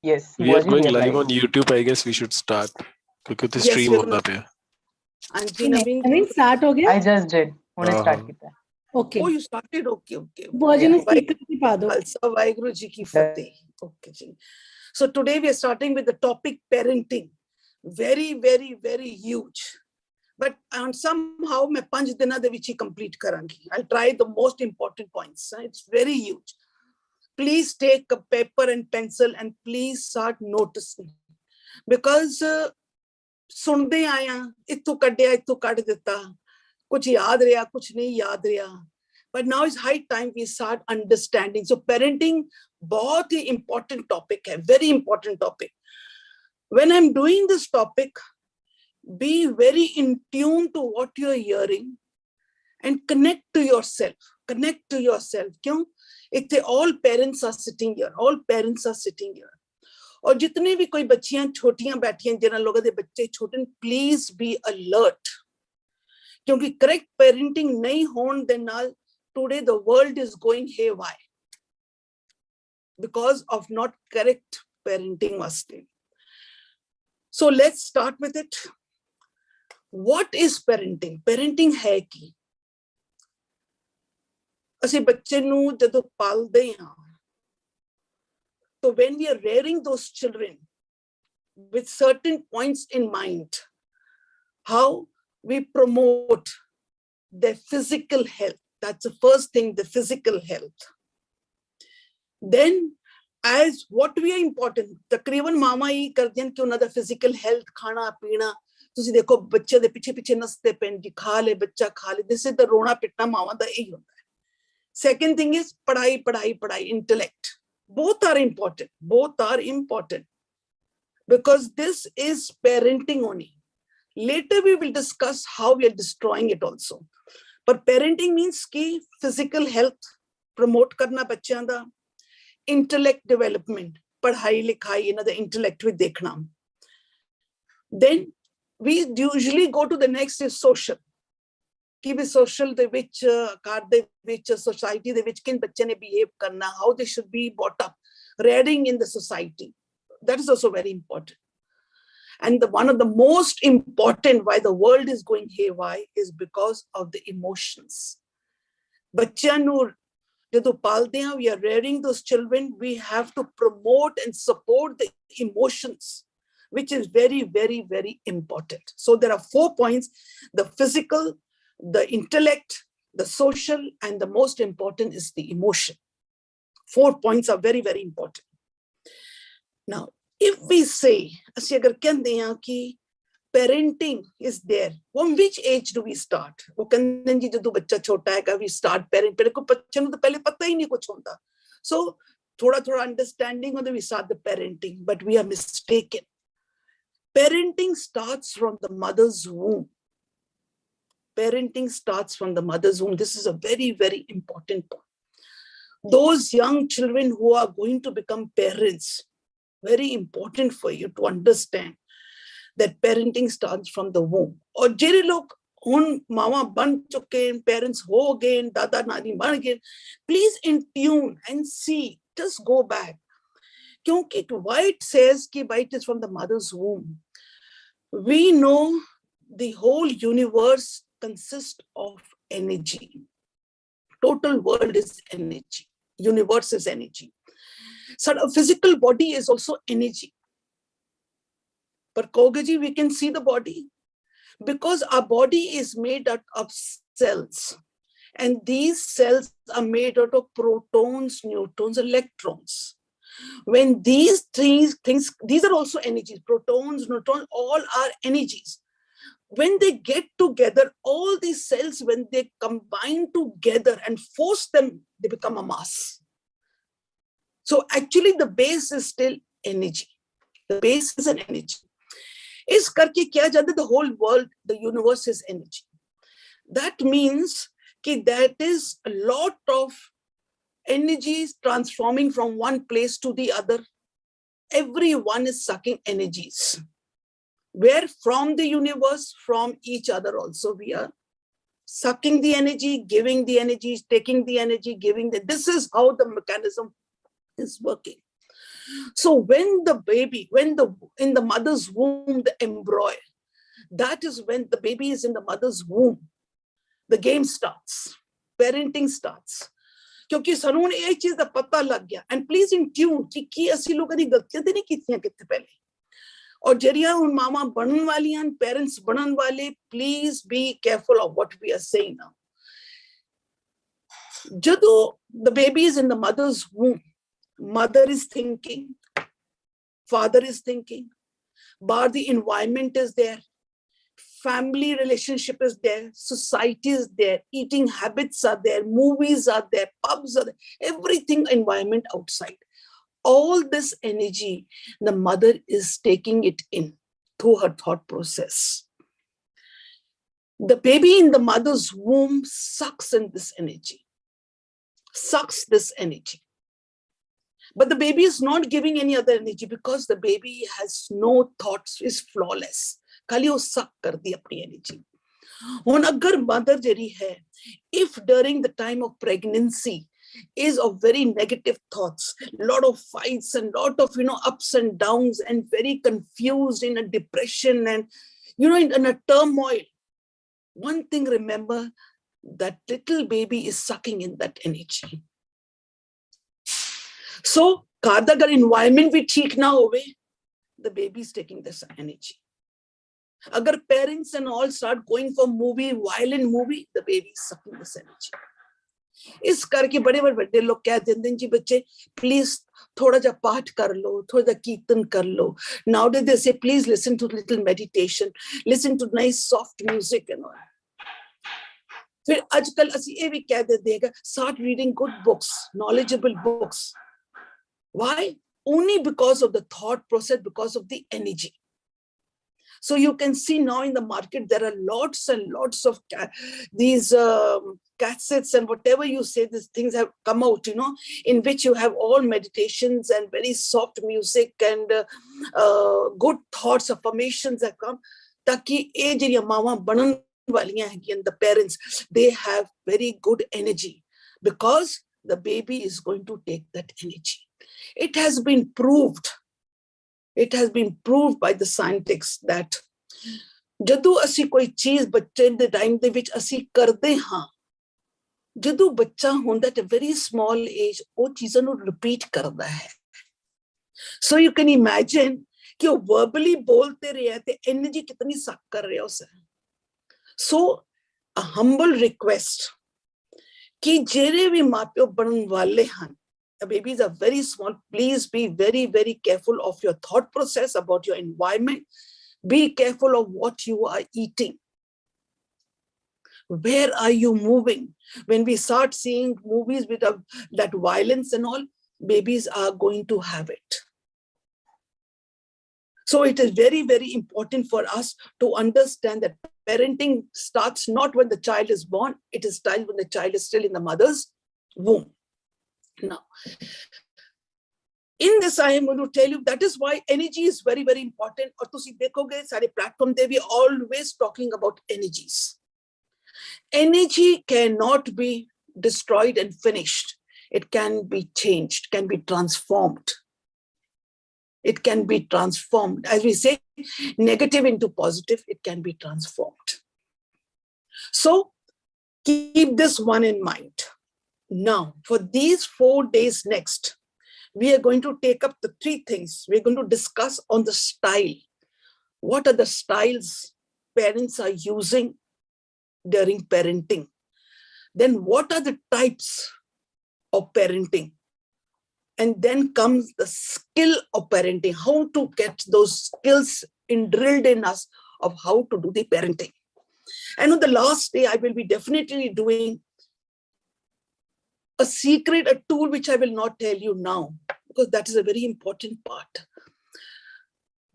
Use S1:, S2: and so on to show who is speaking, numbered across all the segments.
S1: Yes,
S2: We are
S1: Bhua Ji,
S2: going
S1: we are
S2: live
S1: live.
S2: on YouTube. I guess we should start. क्योंकि तो
S3: Yes,
S2: stream
S3: we're
S2: होना
S3: gonna.
S2: पे.
S3: Auntie Naveen,
S4: नवीन start हो गया?
S1: I just did. उन्हें start किया.
S4: Okay,
S3: oh, you started. Okay.
S4: बुआ जी ने स्पीकर पे पा दो.
S3: Khalsa Waheguru Ji ki Fateh. Okay, ji. So today we are starting with the topic parenting. Very, very, very huge. But somehow मैं 5 दिनों ਦੇ ਵਿੱਚ ਹੀ complete ਕਰਾਂਗੀ. I'll try the most important points. It's very huge. Please take a paper and pencil and please start noticing. Because ਸੁਣਦੇ ਆਇਆ ਇੱਥੋਂ ਕੱਢਿਆ ਇੱਥੋਂ ਕੱਢ ਦਿੱਤਾ ਕੁਝ ਯਾਦ ਰਿਹਾ ਕੁਝ ਨਹੀਂ ਯਾਦ ਰਿਹਾ. But now it's high time we start understanding. So parenting बहुत ही important topic है, very important topic. When I'm doing this topic, be very in tune to what you're hearing and connect to yourself. Connect to yourself. क्यों? इतने all parents are sitting here. All parents are sitting here. और जितने भी कोई बच्चियां छोटियां बैठी हैं जिन्होंने लोगों के बच्चे छोटे, प्लीज बी अलर्ट. क्योंकि करेक्ट पेरेंटिंग नहीं होने दे नाल today the world is going haywire because of not correct parenting वास्ते. So let's start with it. What is parenting? Parenting है की ਅਸੀਂ ਬੱਚੇ ਨੂੰ ਜਦੋਂ ਪਾਲਦੇ ਹਾਂ, so when we are rearing those children with certain points in mind, how we promote their physical health. That's the first thing, the physical health. Then as what we are important, तकरीबन मामा ही करते हैं कि उनका physical health, खाना पीना, ਤੁਸੀਂ ਦੇਖੋ ਬੱਚੇ ਦੇ ਪਿੱਛੇ ਪਿੱਛੇ ਨਸਤੇ ਪੈਣ ਜੀ, ਖਾ ਲੈ ਬੱਚਾ ਖਾ ਲੈ. This is the ਰੋਣਾ ਪਿੱਟਣਾ ਮਾਵਾ ਦਾ ਇਹੀ ਹੁੰਦਾ ਹੈ. Second thing is ਪੜਾਈ, intellect. Both are important because this is parenting only. Later we will discuss how we are destroying it also. But parenting means कि physical health promote करना बच्चों दा, intellect development, पढ़ाई लिखाई इन्हां दा intellect भी देखना. Then we usually go to the next is social. कि भी social दे विच, घर दे विच, society दे विच किन बच्चे ने behave करना, how they should be brought up, rearing in the society. That is also very important. And one of the most important why the world is going haywire is because of the emotions. ਬੱਚਿਆਂ ਨੂੰ ਜਦੋਂ ਪਾਲਦੇ ਹਾਂ, we are rearing those children, we have to promote and support the emotions, which is very, very, very important. So there are 4 points: the physical, the intellect, the social, and the most important is the emotion. 4 points are very, very important. Now, if we say, ਅਸੀਂ ਅਗਰ ਕਹਿੰਦੇ ਹਾਂ ਕਿ parenting is there, from which age do we start? ਉਹ ਕਹਿੰਦੇ ਜੀ ਜਦੋਂ ਬੱਚਾ ਛੋਟਾ ਹੈਗਾ we start parenting. ਪਹਿਲੇ ਕੋਈ ਬੱਚੇ ਨੂੰ ਤਾਂ ਪਹਿਲੇ ਪਤਾ ਹੀ ਨਹੀਂ ਕੁਝ ਹੁੰਦਾ. So ਥੋੜਾ understanding ਹੁੰਦਾ, we start the parenting, but we are mistaken. Parenting starts from the mother's womb. Parenting starts from the mother's womb. This is a very, very important point. Those young children who are going to become parents, very important for you to understand that parenting starts from the womb. और जेरे लोग हुन मामा बन चुके हैं, parents हो गए, दादा नानी बन गए, please in tune and see, just go back. क्योंकि why it says कि why it is from the mother's womb. We know the whole universe consists of energy. Total world is energy. Universe is energy. So a physical body is also energy. But Kogaji, we can see the body because our body is made out of cells. And these cells are made out of protons, neutrons, electrons. When these things, these are also energies, protons, neutrons, all are energies. When they get together, all these cells, when they combine together and force them, they become a mass. So actually the base is still energy. The base is an energy. इस करके क्या जानते, the whole world, the universe is energy. That means कि that is a lot of energies transforming from one place to the other. Everyone is sucking energies. Where from the universe, from each other also we are sucking the energy, giving the energy, taking the energy, giving the. This is how the mechanism is working. So when the baby, in the mother's womb, the embryo, that is when the baby is in the mother's womb, the game starts, parenting starts. क्योंकि सानू ने एक चीज दा पता लग गया, and please in tune कि की ਅਸੀਂ ਲੋਕਾਂ ਦੀ ਗਲਤੀਆਂ ਤੇ ਨਹੀਂ ਕੀਤੀਆਂ ਕਿਤੇ ਪਹਿਲੇ, ਔਰ ਜਿਹੜੀਆਂ ਹੁਣ ਮਾਵਾਂ ਬਣਨ ਵਾਲੀਆਂ, parents ਬਣਨ ਵਾਲੇ, please be careful of what we are saying now. ਜਦੋਂ the baby is in the mother's womb, mother is thinking, father is thinking, but the environment is there, family relationship is there, society is there, eating habits are there, movies are there, pubs are there, everything environment outside. All this energy, the mother is taking it in through her thought process. The baby in the mother's womb sucks in this energy, sucks this energy. But the baby is not giving any other energy because the baby has no thoughts, is flawless. खाली वो suck कर दी अपनी energy. और अगर mother जरी है, if during the time of pregnancy is of very negative thoughts, lot of fights and lot of ups and downs and very confused, in a depression and in a turmoil, one thing remember, that little baby is sucking in that energy. So घर दा अगर environment भी ठीक ना होवे, the baby is taking this energy. Agar parents and all start going for movie, violent movie, the baby is sucking this energy. इस करके बड़े बड़े लोग कह देते हैं जी बच्चे प्लीज थोड़ा जा पाठ कर लो, थोड़ा जा कीर्तन कर लो. Nowadays they say please listen to little meditation, listen to nice soft music and all. फिर आजकल ਅਸੀਂ ਇਹ ਵੀ ਕਹਿ ਦਿੰਦੇ हैं start reading good books, knowledgeable books. Why? Only because of the thought process, because of the energy. So you can see now in the market, there are lots and lots of these cassettes and whatever you say, these things have come out, in which you have all meditations and very soft music and good thoughts, affirmations have come. Taki ye jehdiyan mawa banan waliyan hagiyan, the parents, they have very good energy because the baby is going to take that energy. It has been proved. It has been proved by the scientists that ਜਦੋਂ ਅਸੀਂ ਕੋਈ ਚੀਜ਼ ਬੱਚੇ ਦੇ time ਦੇ ਵਿੱਚ ਅਸੀਂ ਕਰਦੇ ਹਾਂ, ਜਦੋਂ ਬੱਚਾ ਹੁੰਦਾ at a very small age, ਉਹ ਚੀਜ਼ਾਂ ਨੂੰ ਰਿਪੀਟ ਕਰਦਾ ਹੈ. So you can imagine ਕਿ ਉਹ verbally ਬੋਲਤੇ ਰਿਹਾ ਤੇ ਐਨਰਜੀ ਕਿਤਨੀ ਸੱਕ ਕਰ ਰਿਹਾ ਉਸੇ. So a humble request ਕਿ ਜਿਹੜੇ ਵੀ ਮਾਪਿਓ ਬਣਨ ਵਾਲੇ ਹਨ, the babies are very small, please be very, very careful of your thought process about your environment. Be careful of what you are eating. Where are you moving? When we start seeing movies with that violence and all, babies are going to have it. So it is very, very important for us to understand that parenting starts not when the child is born, it is time when the child is still in the mother's womb. Now, in this, I am going to tell you that is why energy is very, very important. और तुसी देखोगे सारे platform they we always talking about energies. Energy cannot be destroyed and finished. It can be changed, can be transformed. It can be transformed. As we say, negative into positive, it can be transformed. So keep this one in mind. Now, for these 4 days next, we are going to take up the 3 things. We're going to discuss on the style. What are the styles parents are using during parenting? Then what are the types of parenting? And then comes the skill of parenting, how to get those skills drilled in us of how to do the parenting. And on the last day, I will be definitely doing a secret, a tool which I will not tell you now, because that is a very important part.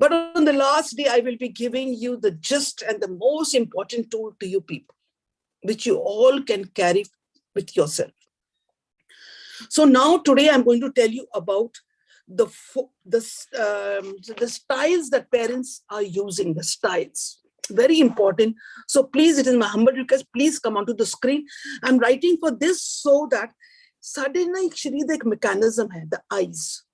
S3: But on the last day, I will be giving you the gist and the most important tool to you people, which you all can carry with yourself. So now today I'm going to tell you about the styles that parents are using, the styles. Very important. So please, it is my humble request, please come onto the screen. I'm writing for this so that suddenly एक शरीर एक mechanism है, the eyes.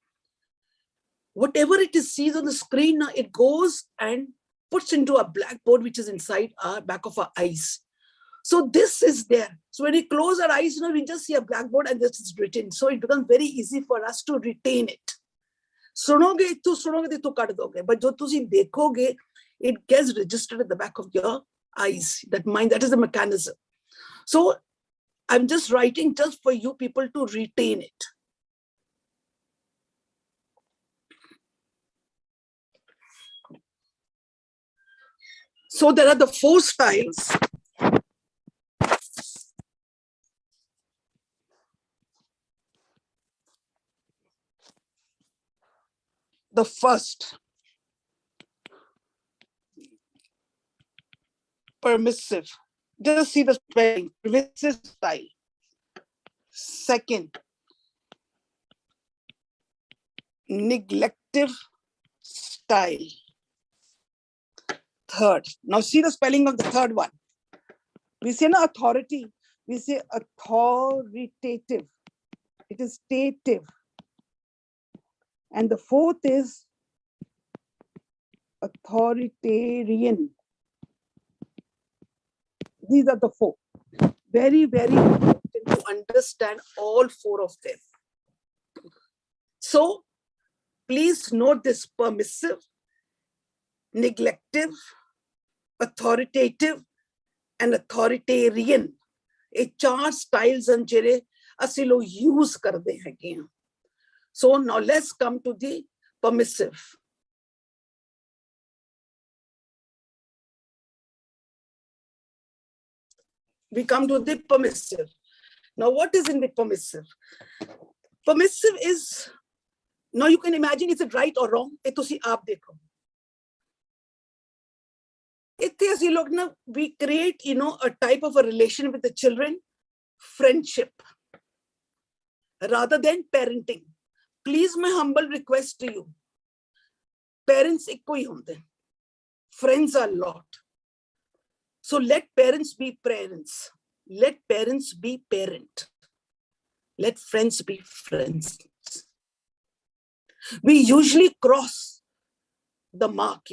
S3: whatever it is sees on the screen now, it goes and puts into a blackboard which is inside our back of our eyes. So this is there. So when we close our eyes, we just see a blackboard and this is written. So it becomes very easy for us to retain it. सुनोगे तो काट दोगे, but जो तुसी देखोगे, it gets registered at the back of your eyes. That mind, that is the mechanism. So I'm just writing just for you people to retain it. So there are the 4 styles. The first, permissive. Just see the spelling, permissive style. Second, neglective style. Third, now see the spelling of the third one. We say no authority, we say authoritative. It is stative. And the fourth is authoritarian. These are the 4. Very, very important to understand all 4 of them. So please note this: permissive, neglective, authoritative, and authoritarian. ये 4 styles हैं जिन्हें ਅਸੀਂ लोग use करते हैं. So now let's come to the permissive. We come to the permissive. Now what is in the permissive? Permissive is, now you can imagine, is it right or wrong? ये तुसी आप देखो. इतने ऐसे लोग ना, we create, a type of a relation with the children, friendship, rather than parenting. Please, my humble request to you, parents ekko hi honde, friends are a lot. So let parents be parents, let parents be parent, let friends be friends. We usually cross the mark,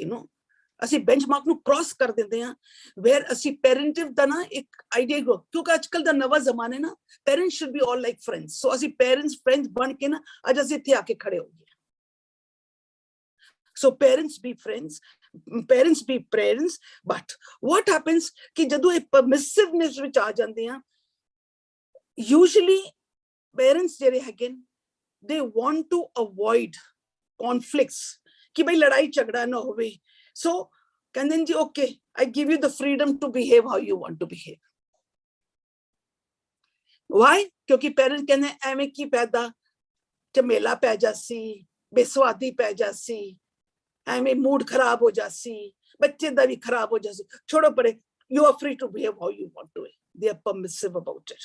S3: ਅਸੀਂ benchmark ਨੂੰ cross ਕਰ ਦਿੰਦੇ ਹਾਂ, where ਅਸੀਂ parentive ਦਾ ਨਾ ਇੱਕ idea go, ਕਿਉਂਕਿ ਅੱਜਕੱਲ ਦਾ ਨਵਾਂ ਜ਼ਮਾਨਾ ਨਾ, parents should be all like friends. So ਅਸੀਂ parents friends ਬਣ ਕੇ ਨਾ ਅੱਜ ਅਸੀਂ ਇੱਥੇ ਆ ਕੇ ਖੜੇ ਹੋ ਗਏ. So parents be friends, parents be parents. But what happens ਕਿ ਜਦੋਂ ਇਹ permissiveness ਵਿੱਚ ਆ ਜਾਂਦੇ ਆ, usually parents ਜਿਹੜੇ ਹੈਗੇ, they want to avoid conflicts, ਕਿ ਬਈ ਲੜਾਈ ਝਗੜਾ ਨਾ ਹੋਵੇ. So, Kandanji, okay, I give you the freedom to behave how you want to behave. Why? Because parents कहने ऐਵੇਂ की पैदा झमेला पै जासी, बेसवादी पै जासी, ऐਵੇਂ मूड खराब हो जासी, बच्चे दा भी खराब हो जासी. छोड़ो परे, you are free to behave how you want to. They are permissive about it.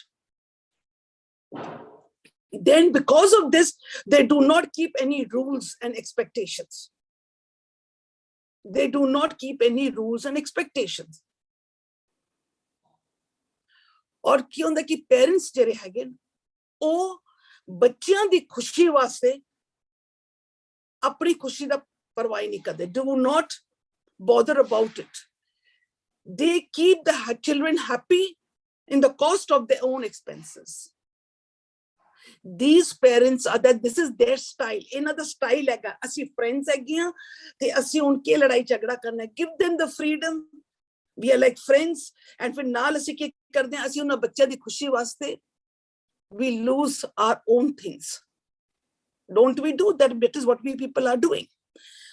S3: Then because of this, they do not keep any rules and expectations. They do not keep any rules and expectations. और ਕੀ ਹੁੰਦਾ ਕਿ parents ਜਿਹੜੇ ਹੈਗੇ, ਉਹ ਬੱਚਿਆਂ ਦੀ ਖੁਸ਼ੀ ਵਾਸਤੇ ਆਪਣੀ ਖੁਸ਼ੀ ਦਾ ਪਰਵਾਹ ਨਹੀਂ ਕਰਦੇ. Do not bother about it. They keep the children happy in the cost of their own expenses. These parents are that this is their style. Another style हैगा, ਅਸੀਂ friends ਹੈਗੀਆਂ ਤੇ ਅਸੀਂ उनके ਲੜਾਈ ਝਗੜਾ ਕਰਨਾ. Give them the freedom. We are like friends. And ਫਿਰ ਨਾਲ ਅਸੀਂ ਕੀ ਕਰਦੇ ਹਾਂ, ਅਸੀਂ ਉਹਨਾਂ ਬੱਚਿਆਂ ਦੀ ਖੁਸ਼ੀ ਵਾਸਤੇ we lose our own things. Don't we do that? That is what we people are doing.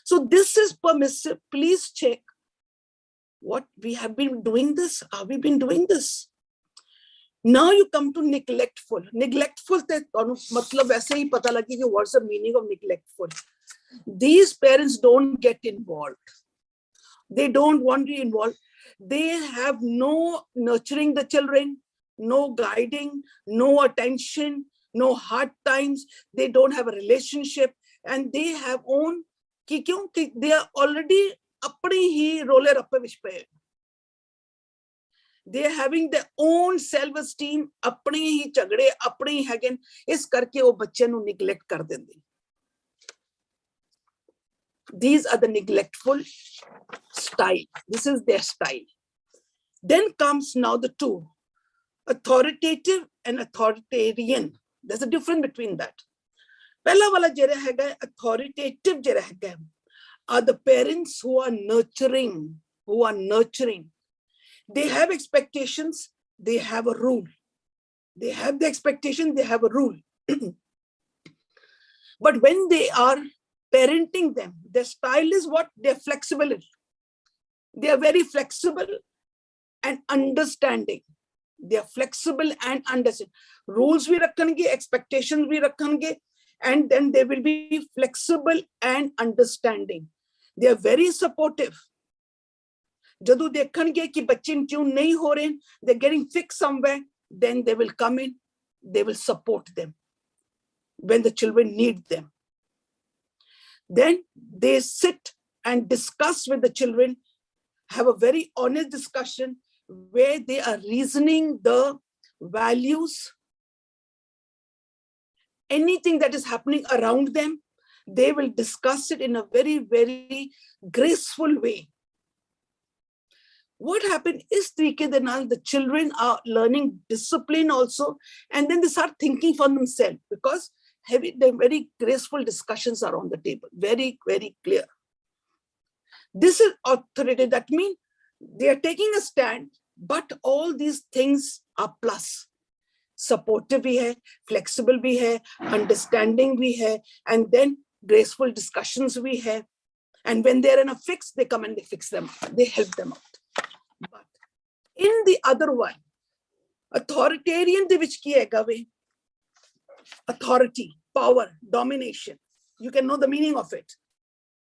S3: So this is permissive. Please check what we have been doing this. Have we been doing this? Now you come to neglectful. Neglectful te tonu matlab aise hi pata lagi ki what's the meaning of neglectful. These parents don't get involved. They don't want to be involved. They have no nurturing the children, no guiding, no attention, no hard times. They don't have a relationship, and they have own ki kyun ki they are already apne hi roller rappe vich pe. They are having their own self-esteem, अपने ही झगड़े अपने ही Hagen, इस करके वो बच्चे नु neglect कर देंगे. These are the neglectful style. This is their style. Then comes now the two, authoritative and authoritarian. There's a difference between that. Pehla wala jehda hega authoritative jehda hega are the parents who are nurturing, They have expectations, they have a rule. They have the expectation, they have a rule. But when they are parenting them, their style is what? They're flexible. They are very flexible and understanding. They are flexible and understanding. Rules we rakhange, expectations we rakhange, and then they will be flexible and understanding. They are very supportive. Jadu dekhange ki bacche tune nahi ho rahe, they're getting fixed somewhere, then they will come in, they will support them when the children need them. Then they sit and discuss with the children, have a very honest discussion where they are reasoning the values, anything that is happening around them, they will discuss it in a very, very graceful way. What happened is the children are learning discipline also, and then they start thinking for themselves because the very graceful discussions are on the table, very, very clear. This is authority. That means they are taking a stand, but all these things are plus. Supportive bhi hai, flexible bhi hai, understanding bhi hai, and then graceful discussions bhi hai. And when they're in a fix, they come and they fix them, they help them out. But in the other one, authoritarian de vich ki hai way, authority, power, domination. You can know the meaning of it.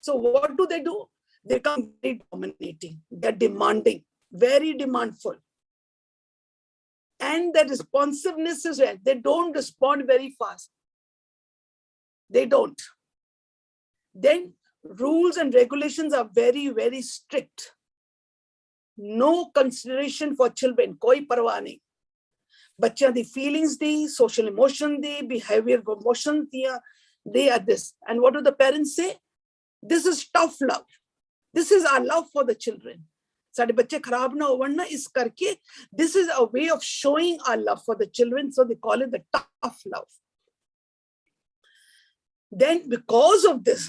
S3: So what do? They become very dominating. They're demanding, very demandful. And the responsiveness is well. They don't respond very fast. They don't. Then rules and regulations are very, very strict. No consideration for children. Koi parwah nahi. Bachya the feelings di, social emotion di, behavior emotion diya, they are this. And what do the parents say? This is tough love. This is our love for the children. Sade bachche kharab na hovan na is karke. This is a way of showing our love for the children. So they call it the tough love. Then because of this,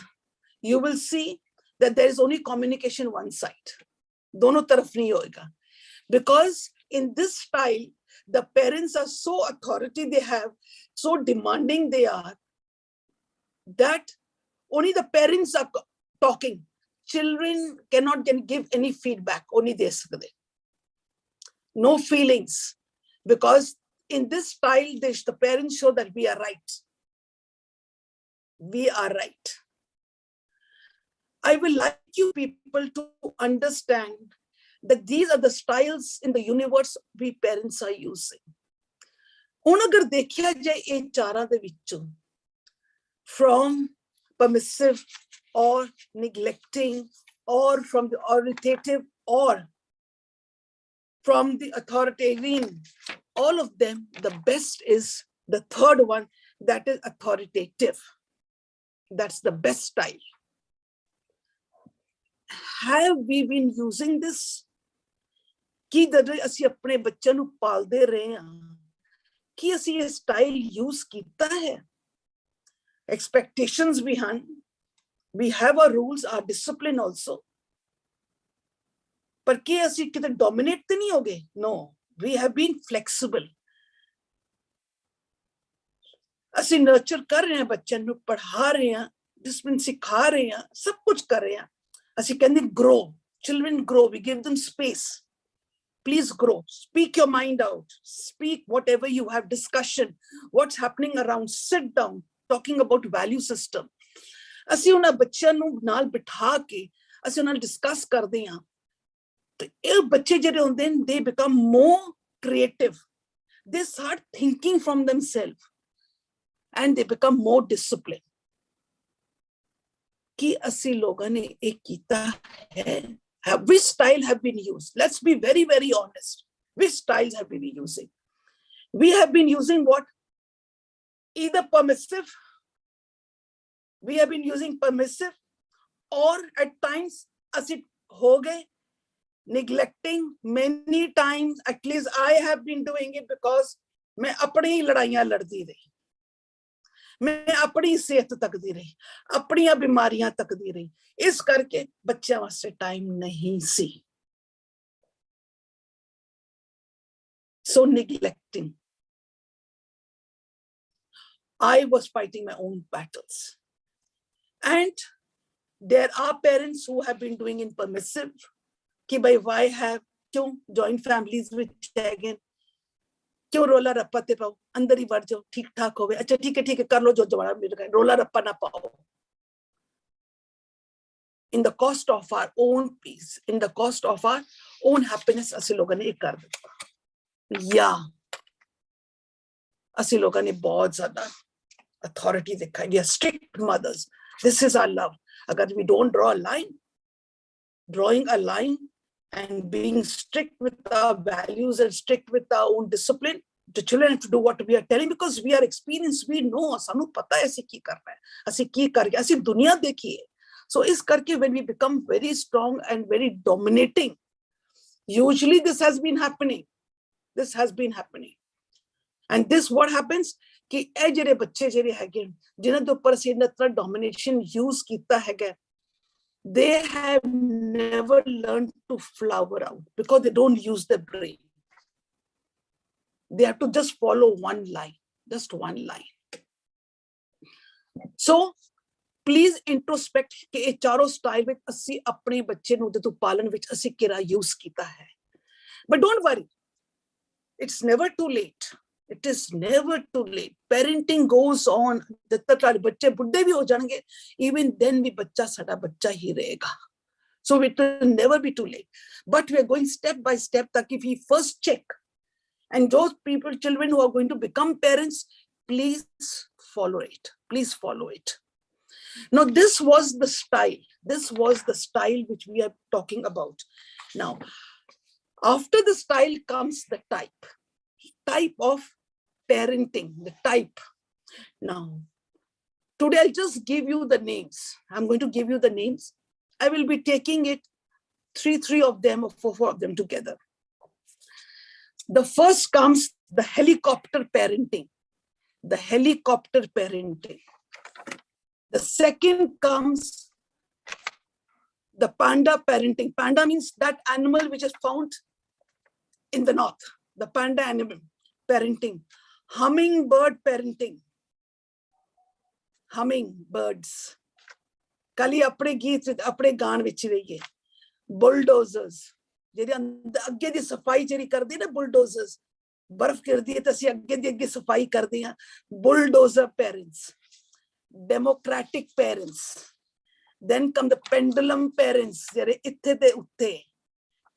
S3: you will see that there is only communication one side. Dono taraf nahi hoega. Because in this style, the parents are so authority they have, so demanding they are, that only the parents are talking. Children cannot give any feedback, only they say. No feelings. Because in this style, the parents show that we are right. We are right. I will like you people to understand that these are the styles in the universe we parents are using. Hun agar dekhya jaye in chara de vichon, from permissive or neglecting, or from the authoritative, or from the authoritarian, all of them, the best is the third one, that is authoritative. That's the best style. Have we been using this? कि जदों ਅਸੀਂ ਆਪਣੇ ਬੱਚਿਆਂ ਨੂੰ ਪਾਲਦੇ ਰਹੇ ਹਾਂ ਕਿ ਅਸੀਂ ਇਹ ਸਟਾਈਲ ਯੂਜ਼ ਕੀਤਾ ਹੈ expectations ਵੀ ਹਨ we have our rules our discipline also ਪਰ ਕਿ ਅਸੀਂ ਕਿਤੇ dominate ਤੇ ਨਹੀਂ ਹੋ ਗਏ no we have been flexible ਅਸੀਂ nurture ਕਰ ਰਹੇ ਹਾਂ ਬੱਚਿਆਂ ਨੂੰ ਪੜ੍ਹਾ ਰਹੇ ਹਾਂ discipline ਸਿਖਾ ਰਹੇ ਹਾਂ ਸਭ ਕੁਝ ਕਰ ਰਹੇ ਹਾਂ ਅਸੀਂ ਕਹਿੰਦੇ grow children grow we give them space Please grow. Speak your mind out. Speak whatever you have discussion. What's happening around. Sit down. Talking about value system. ਅਸੀਂ ਉਹਨਾਂ ਬੱਚਿਆਂ ਨੂੰ ਨਾਲ ਬਿਠਾ ਕੇ ਅਸੀਂ ਉਹਨਾਂ ਨਾਲ ਡਿਸਕਸ ਕਰਦੇ ਹਾਂ ਤੇ ਇਹ ਬੱਚੇ ਜਿਹੜੇ ਹੁੰਦੇ ਨੇ they become more creative. They start thinking from themselves and they become more disciplined. ਕਿ ਅਸੀਂ ਲੋਕਾਂ ਨੇ ਇਹ ਕੀਤਾ ਹੈ Which style have been used? Let's be very, very honest. Which styles have we been using? We have been using what? Either permissive. We have been using permissive or at times ਅਸੀਂ ਹੋ ਗਏ neglecting many times. At least I have been doing it because मैं अपनी ही लड़ाइयां लड़ती रही, मैं अपनी सेहत तकदी रही, अपनी बीमारियां तकदी रही, इस करके बच्चों वास्ते टाइम नहीं सी. So neglecting. I was fighting my own battles. And there are parents who have been doing it permissive. कि भाई why have क्यों joint families with again क्यों रोला रप्पा ते पाओ, अंदर ही बढ़ जाओ, ठीक ठाक हो गए, अच्छा ठीक है कर लो जो जवाड़ा मेरे का, रोला रप्पा ना पाओ. In the cost of our own peace, in the cost of our own happiness, ਅਸੀਂ ਲੋਕਾਂ ਨੇ ਇਹ ਕਰ ਦਿੱਤਾ. या ਅਸੀਂ ਲੋਕਾਂ ਨੇ बहुत ज़्यादा authority दिखाई. We are strict mothers. This is our love. अगर we don't draw a line, drawing a line and being strict with our values and strict with our own discipline, the children have to do what we are telling because we are experienced, we know, सानू पता है ऐसे की करना है, ऐसे की करके, ऐसी दुनिया देखी है. So इस करके when we become very strong and very dominating, usually this has been happening. This has been happening. And this what happens कि ए जेरे बच्चे जेरे हैगे जिन्हां दे ऊपर से इन्ना तरह domination use कीता हैगा, they have never learned to flower out because they don't use their brain. They have to just follow one line, just one line. So please introspect कि ये चारों style में असी अपने बच्चे नू तो पालन विच असी किरा use कीता है. But don't worry, it's never too late. It is never too late. Parenting goes on. जब तक बच्चे बुढ़े भी हो जाएंगे, even then भी बच्चा साडा बच्चा ही रहेगा. So it will never be too late. But we are going step by step ताकि we first check. And those people, children who are going to become parents, please follow it. Please follow it. Now this was the style. This was the style which we are talking about. Now, after the style comes the type. Type of parenting, the type. Now, today I'll just give you the names. I'm going to give you the names. I will be taking it three of them or four of them together. The first comes the helicopter parenting. The helicopter parenting. The second comes the panda parenting. Panda means that animal which is found in the north. The panda animal parenting. Hummingbird parenting. Hummingbirds. Kali apne geet vich apne gaan vich rahiye. Bulldozers. Jerry अगे दी सफाई Jerry कर दी ना, bulldozers. बर्फ कर दी तो असी अगे दी अगे सफाई कर दी. Bulldozer parents. Democratic parents. Then come the pendulum parents. जेरे इत्थे ते उत्थे.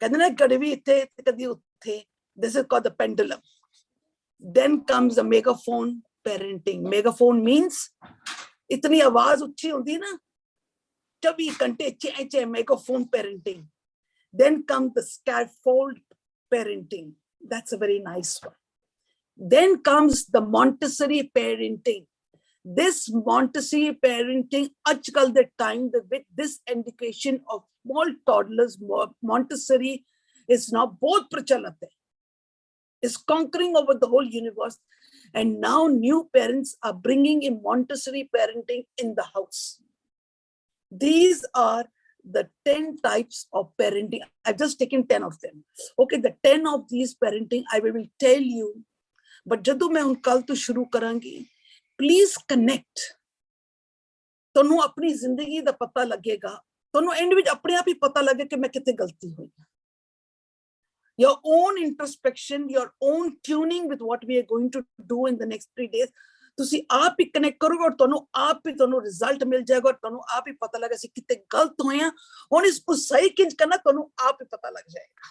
S3: कहते ना कभी इत्थे कभी उत्थे. This is called the pendulum. Then comes the megaphone parenting. Megaphone means इतनी आवाज ऊंची होती है ना, 24 घंटे चे megaphone parenting. Then comes the scaffold parenting. That's a very nice one. Then comes the Montessori parenting. This Montessori parenting, ajkal the time with this education of small toddlers, Montessori is now both prachalat hai. Is conquering over the whole universe. And now new parents are bringing in Montessori parenting in the house. These are the 10 types of parenting. I've just taken 10 of them. Okay, the 10 of these parenting, I will tell you. But jadoo main un kal to shuru karangi, please connect. Tonu apni zindagi da pata lagega. Tonu end vich apne aap hi pata lage ki main kitte galti hui. Your own introspection, your own tuning with what we are going to do in the next 3 days. तुसी आप ही connect करोगे और तोनो आप ही तोनो result मिल जाएगा और तोनो आप ही पता लगा सी कितने गलत हुए हैं और इसको सही किंच करना तोनो आप ही पता लग जाएगा.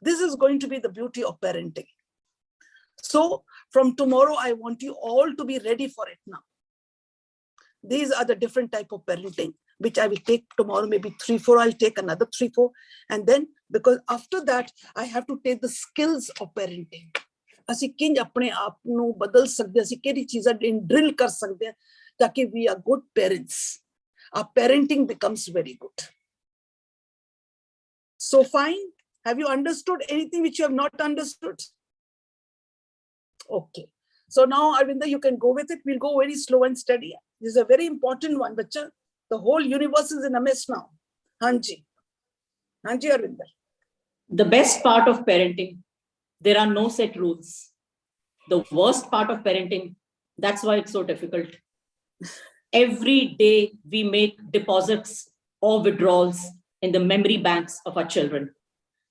S3: This is going to be the beauty of parenting. So from tomorrow, I want you all to be ready for it now. These are the different type of parenting, which I will take tomorrow, maybe 3-4, I'll take another 3-4. And then, because after that, I have to take the skills of parenting. ਅਸੀਂ ਕਿੰਜ ਆਪਣੇ ਆਪ ਨੂੰ ਬਦਲ ਸਕਦੇ, ਅਸੀਂ ਕਿਹੜੀ ਚੀਜ਼ਾਂ ਡਰਿਲ ਕਰ ਸਕਦੇ ਹਾਂ ਤਾਂ ਕਿ we are good parents. our parenting becomes very good. So fine. Have you understood anything which you have not understood? Okay. So now, Arvinda, you can go with it. We'll go very slow and steady. This is a very important one, bacha. The whole universe is in a mess now. Hanji. Hanji, Arvinda.
S5: The best part of parenting, there are no set rules. The worst part of parenting, that's why it's so difficult. Every day we make deposits or withdrawals in the memory banks of our children.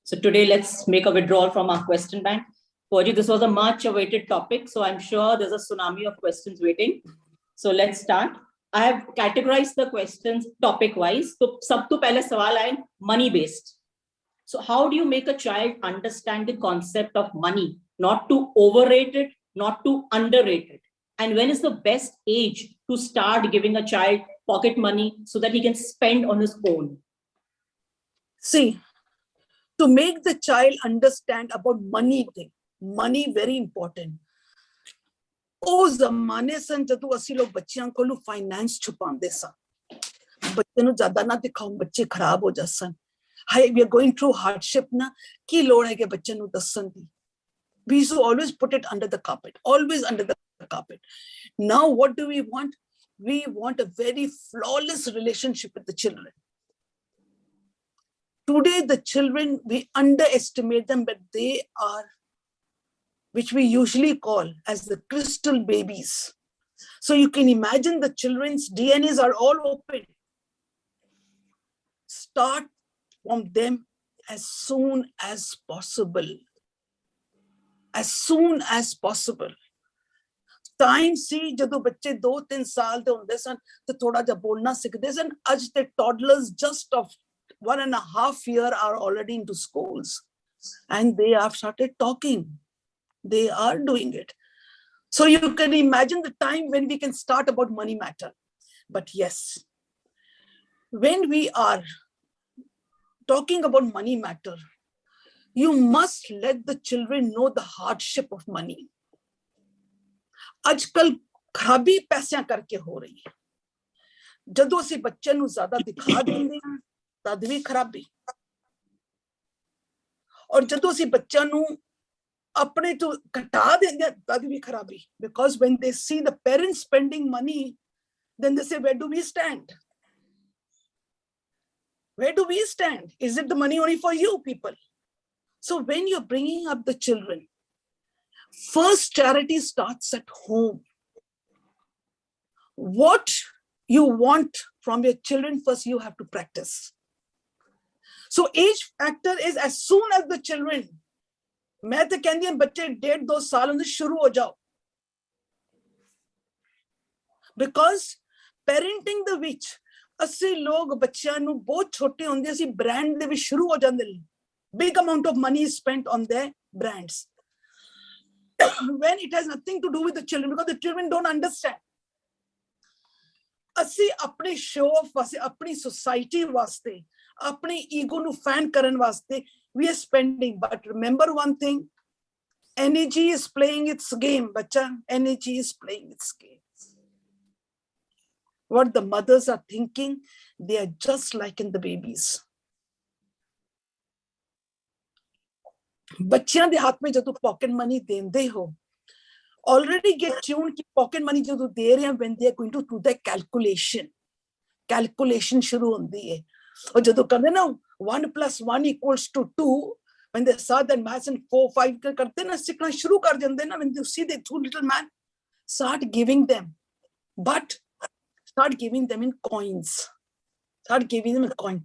S5: So today, let's make a withdrawal from our question bank. Bhua Ji, this was a much awaited topic. So I'm sure there's a tsunami of questions waiting. So let's start. I have categorized the questions topic wise. So sab to pehle sawal aaye money based. So how do you make a child understand the concept of money? Not to overrate it, not to underrate it. And when is the best age to start giving a child pocket money so that he can spend on his own?
S3: See, to make the child understand about money very important. O zamane san jadu assi log bachchiyan kolu finance chupande san. Bachche nu zyada na dikhao, bachche kharab ho jasan. Hi, we are going through hardship na, ki lod hai ke bachche nu dassan di. We used to always put it under the carpet, always under the carpet. Now what do we want? We want a very flawless relationship with the children. Today, the children, we underestimate them, but they are, which we usually call as the crystal babies. So you can imagine the children's DNAs are all open. Start from them as soon as possible. As soon as possible. Time see, jadoo bachche 2-3 saal de hunde san, to thoda ja bolna sikhde san. Aj the toddlers just of 1.5 years are already into schools. And they have started talking. They are doing it. So you can imagine the time when we can start about money matter. But yes, when we are talking about money matter, you must let the children know the hardship of money. आजकल खराबी पैसियां करके हो रही है. जदों से बच्चे नु ज्यादा दिखा देंगे हैं, तद भी खराबी. और जदों से बच्चा नु अपने तो घटा देंगे, तद भी खराबी. Because when they see the parents spending money, then they say, where do we stand? Where do we stand? Is it the money only for you people? So when you're bringing up the children, first charity starts at home. What you want from your children, first you have to practice. So age factor is as soon as the children, मैं तो कहती हूँ बच्चे 1.5-2 साल उनसे शुरू हो जाओ. Because parenting the which, ਅਸੀਂ लोग बच्चियां ਨੂੰ बहुत छोटे ਹੁੰਦੇ ਅਸੀਂ brand ਦੇ ਵਿੱਚ ਸ਼ੁਰੂ ਹੋ ਜਾਂਦੇ ਨੇ. Big amount of money is spent on their brands. When it has nothing to do with the children, because the children don't understand. ਅਸੀਂ ਆਪਣੇ show off ਵਾਸਤੇ, ਆਪਣੀ society ਵਾਸਤੇ, ਆਪਣੇ ego ਨੂੰ fan ਕਰਨ ਵਾਸਤੇ, we are spending. But remember one thing, energy is playing its game, bacha. Energy is playing its game. What the mothers are thinking, they are just like in the babies. बच्चियां दे हाथ में जदों pocket money देंदे हो, already get tuned कि pocket money जदों दे रहे हैं, when they are going to do the calculation शुरू होती है. और जदों करते ना 1 + 1 = 2, when they start that maths and 4-5 करते ना, सीखना शुरू कर देते ना, when you see the 2 little man, start giving them, but start giving them in coins. Start giving them a coin.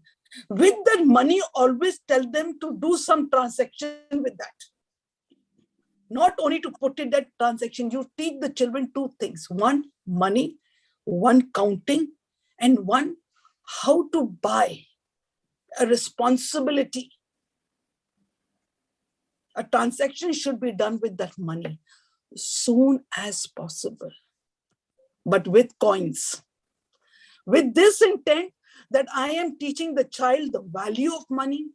S3: With that money, always tell them to do some transaction with that. Not only to put in that transaction, you teach the children 2 things. 1, money, 1, counting, and 1, how to buy a responsibility. A transaction should be done with that money soon as possible, but with coins. With this intent, that I am teaching the child the value of money,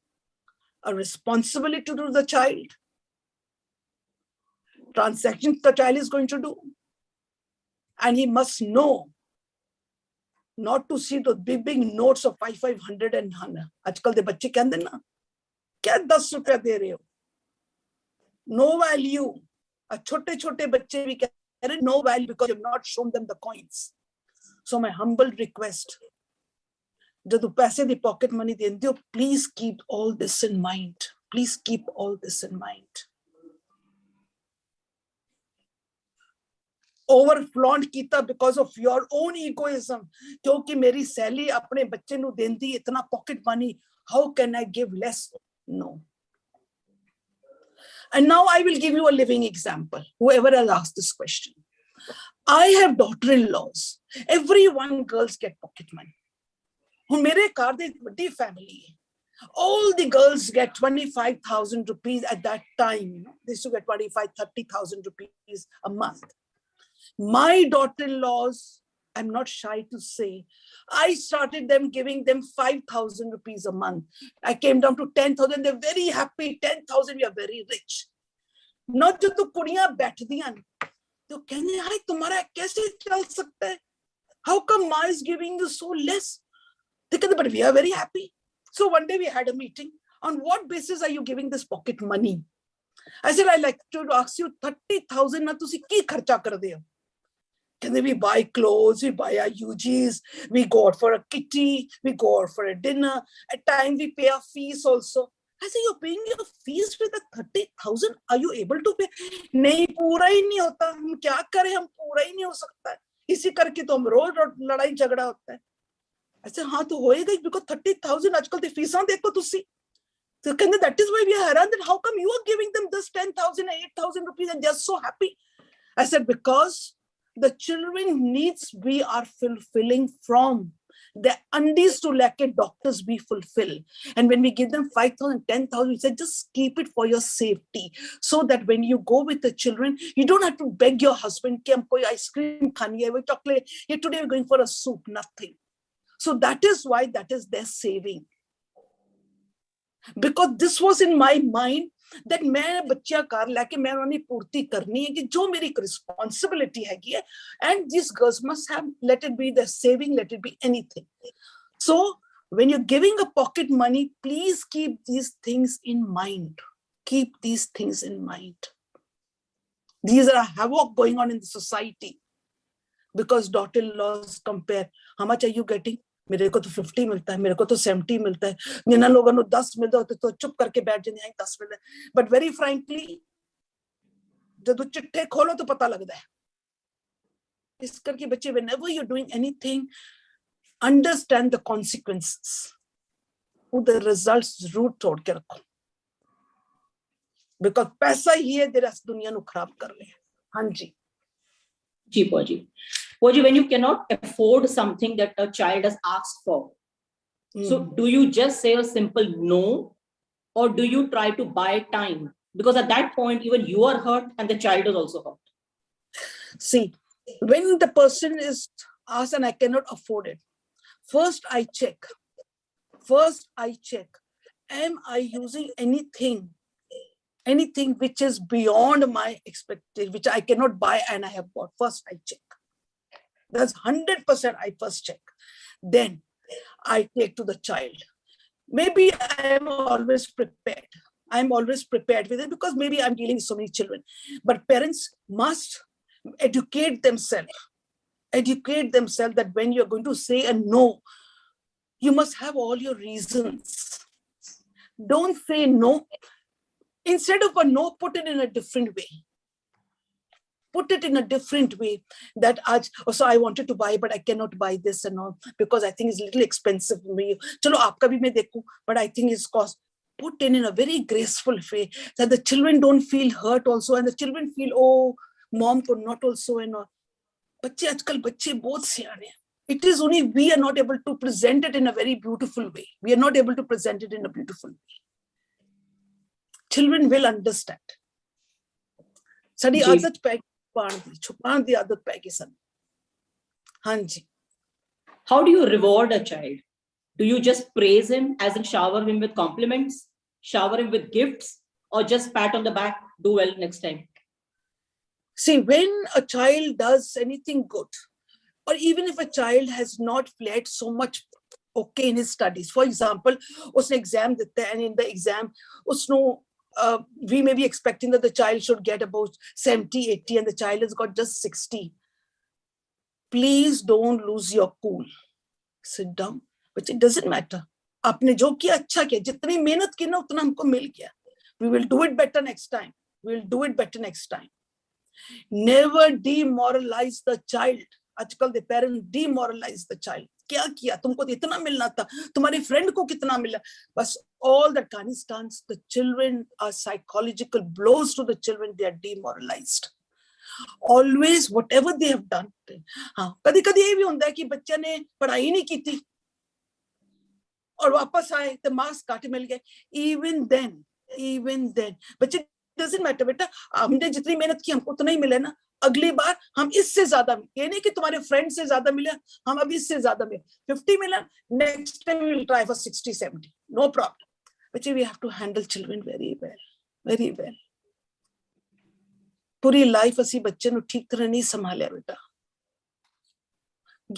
S3: a responsibility to the child, transactions the child is going to do, and he must know not to see those big notes of 500 and 100. आजकल दे बच्चे कहते हैं ना, क्या 10 रुपया दे रहे हो? No value. छोटे बच्चे भी कह रहे हैं no value because you have not shown them the coins. So my humble request, जब तू पैसे दी pocket money देंदे हो, please keep all this in mind. Please keep all this in mind. Overflaunt कीता because of your own egoism. क्योंकि मेरी सैली अपने बच्चे नू देंदी इतना pocket money, how can I give less? No. And now I will give you a living example. Whoever has asked this question, I have daughter-in-laws. Everyone girls get pocket money. मेरे घर दे बड़ी family है. All the girls get 25,000 rupees at that time. You know, they used to get 25,000-30,000 rupees a month. My daughter-in-laws, I'm not shy to say, I started them giving them 5,000 rupees a month. I came down to 10,000. They're very happy. 10,000, we are very rich. Not just the kuriyan baithdiyan. तो कहने हाय तुम्हारा कैसे चल सकता है? How come Ma is giving you so less? They कहते but we are very happy. So one day we had a meeting. On what basis are you giving this pocket money? I said I like to ask you 30,000 na तुसी की खर्चा कर दे हो? कहते we buy clothes, we buy our UGs, we go out for a kitty, we go out for a dinner. At times we pay our fees also. I said, you're paying your fees with the 30,000. Are you able to pay? नहीं पूरा ही नहीं होता. हम क्या करें? हम पूरा ही नहीं हो सकता. इसी करके तो हम रोज लड़ाई झगड़ा होता है. I said, हाँ तो होएगा because 30,000 आजकल तो फीसां देखो तुसी. So that is why we are around. How come you are giving them this 10,000 and 8,000 rupees and they're so happy? I said because the children needs we are fulfilling from. The undies to like doctors we fulfill. And when we give them 5,000, 10,000, we said just keep it for your safety. So that when you go with the children, you don't have to beg your husband, ki hum koi ice cream khani hai, chocolate, today we're going for a soup, nothing. So that is why that is their saving. Because this was in my mind that मैं बच्चियां car लाके मैं उन्हें पूर्ति करनी है कि जो मेरी responsibility हैगी है, and these girls must have, let it be the saving, let it be anything. So when you're giving a pocket money, please keep these things in mind. Keep these things in mind. These are havoc going on in the society because daughter-in-laws compare. How much are you getting? मेरे को तो 50 मिलता है, मेरे को तो 70 मिलता है, जिन लोगों को 10 मिलता है तो चुप करके बैठ जाते हैं 10 मिलता है. But very frankly, जब चिट्ठे खोलो तो पता लगता है. इस करके बच्चे, whenever you're doing anything, understand the consequences. The results जरूर तोड़ के रखो. Because पैसा ही है तेरा दुनिया को खराब कर रहे हैं. हाँ जी.
S5: जी Bhua Ji. Bhua Ji, when you cannot afford something that a child has asked for, so do you just say a simple no, or do you try to buy time? Because at that point, even you are hurt and the child is also hurt.
S3: See, when the person is asked and I cannot afford it, first I check. Am I using anything which is beyond my expectation, which I cannot buy and I have bought? First I check. That's 100% I first check. Then I take to the child. Maybe I am always prepared. I'm always prepared with it because maybe I'm dealing with so many children. But parents must educate themselves. Educate themselves that when you're going to say a no, you must have all your reasons. Don't say no. Instead of a no, put it in a different way. Put it in a different way that so I wanted to buy, but I cannot buy this and all because I think it's a little expensive for me. Chalo, aapka bhi main dekhu, but I think it's cost. Put it in a very graceful way that the children don't feel hurt also, and the children feel, oh, mom could not also and all. Bacche aajkal bacche bahut siyane hain. It is only we are not able to present it in a very beautiful way. We are not able to present it in a beautiful way. Children will understand. Sadi aadat pੈ छुपान दी आदत पै गई सन. हाँ जी.
S5: How do you reward a child? Do you just praise him, as in shower him with compliments, shower him with gifts, or just pat on the back, do well next time?
S3: See, when a child does anything good, or even if a child has not played so much okay in his studies, for example, usne exam ditta and in the exam we may be expecting that the child should get about 70, 80 and the child has got just 60. Please don't lose your cool. Sit down. But it doesn't matter. आपने जो किया अच्छा किया, जितनी मेहनत की ना उतना हमको मिल गया. We will do it better next time. We will do it better next time. Never demoralize the child. आजकल the parent demoralize the child. क्या किया? तुमको तो इतना मिलना था. तुम्हारे friend को कितना मिला? बस all that Afghanistan's, the children are psychological blows to the children. They are demoralized. Always whatever they have done. हाँ, कभी-कभी ये भी होता है कि बच्चे ने पढ़ाई नहीं की थी और वापस आए तो मार्क्स काटे मिल गए. Even then, बच्चे doesn't matter बेटा, हमने जितनी मेहनत की हमको उतना ही मिला ना. अगली बार हम इससे ज्यादा, ये नहीं कि तुम्हारे फ्रेंड से ज्यादा मिला, हम अभी इससे ज्यादा मिले. 50 मिला, next time we will try for 60, 70. No problem. But we have to handle children very well, very well. पूरी लाइफ ਅਸੀਂ ਬੱਚੇ ਨੂੰ ਠੀਕ ਤਰ੍ਹਾਂ ਨਹੀਂ ਸੰਭਾਲਿਆ ਬੇਟਾ.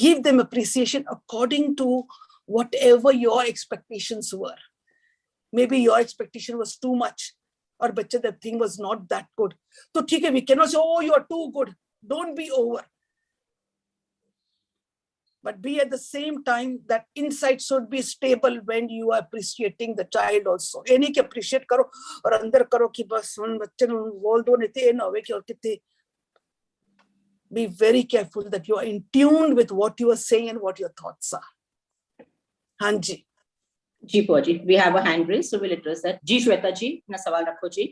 S3: Give them appreciation according to whatever your expectations were. Maybe your expectation was too much, or बच्चे the thing was not that good. तो ठीक है, we cannot say, oh, you are too good. Don't be over. But be at the same time that inside should be stable when you are appreciating the child also. ये नहीं कि appreciate करो और अंदर करो कि बस उन बच्चे ने बोल दो, नहीं तो ये ना होवे कि और कितने. Be very careful that you are in tune with what you are saying and what your thoughts are. Hanji.
S5: Ji Bhua Ji, we have a hand raised, so we'll address that. जी श्वेता जी, अपना सवाल रखो जी.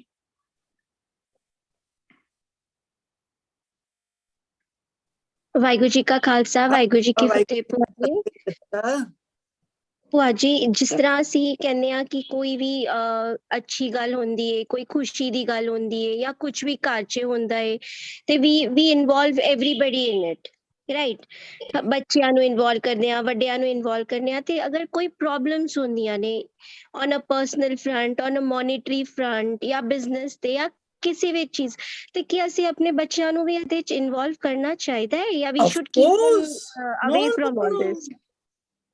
S6: वाहिगुरु जी का खालसा, वाहिगुरु जी की फतेह. ਭੂਆ ਜੀ, ਜਿਸ ਤਰ੍ਹਾਂ ਅਸੀਂ ਕਹਿੰਦੇ ਆ ਕਿ ਕੋਈ ਵੀ ਅੱਛੀ ਗੱਲ ਹੁੰਦੀ ਹੈ, ਕੋਈ ਖੁਸ਼ੀ ਦੀ ਗੱਲ ਹੁੰਦੀ ਹੈ ਜਾਂ ਕੁਝ ਵੀ ਘਰ 'ਚ ਹੁੰਦਾ ਹੈ ਤੇ ਵੀ involve everybody in it, right. ਬੱਚਿਆਂ ਨੂੰ ਇਨਵੋਲਵ ਕਰਦੇ ਆ, ਵੱਡਿਆਂ ਨੂੰ ਇਨਵੋਲਵ ਕਰਦੇ ਆ, ਤੇ ਅਗਰ ਕੋਈ ਪ੍ਰੋਬਲਮਸ ਹੁੰਦੀਆਂ ਨੇ on a personal front, on a monetary front ਜਾਂ ਬਿਜ਼ਨਸ ਤੇ ਜਾਂ ਕਿਸੇ ਵੀ ਚੀਜ਼ ਤੇ, ਕੀ ਅਸੀਂ ਆਪਣੇ ਬੱਚਿਆਂ ਨੂੰ ਵੀ ਇਹਦੇ 'ਚ ਇਨਵੋਲਵ ਕਰਨਾ ਚਾਹੀਦਾ ਹੈ ਜਾਂ we should keep them away from all this?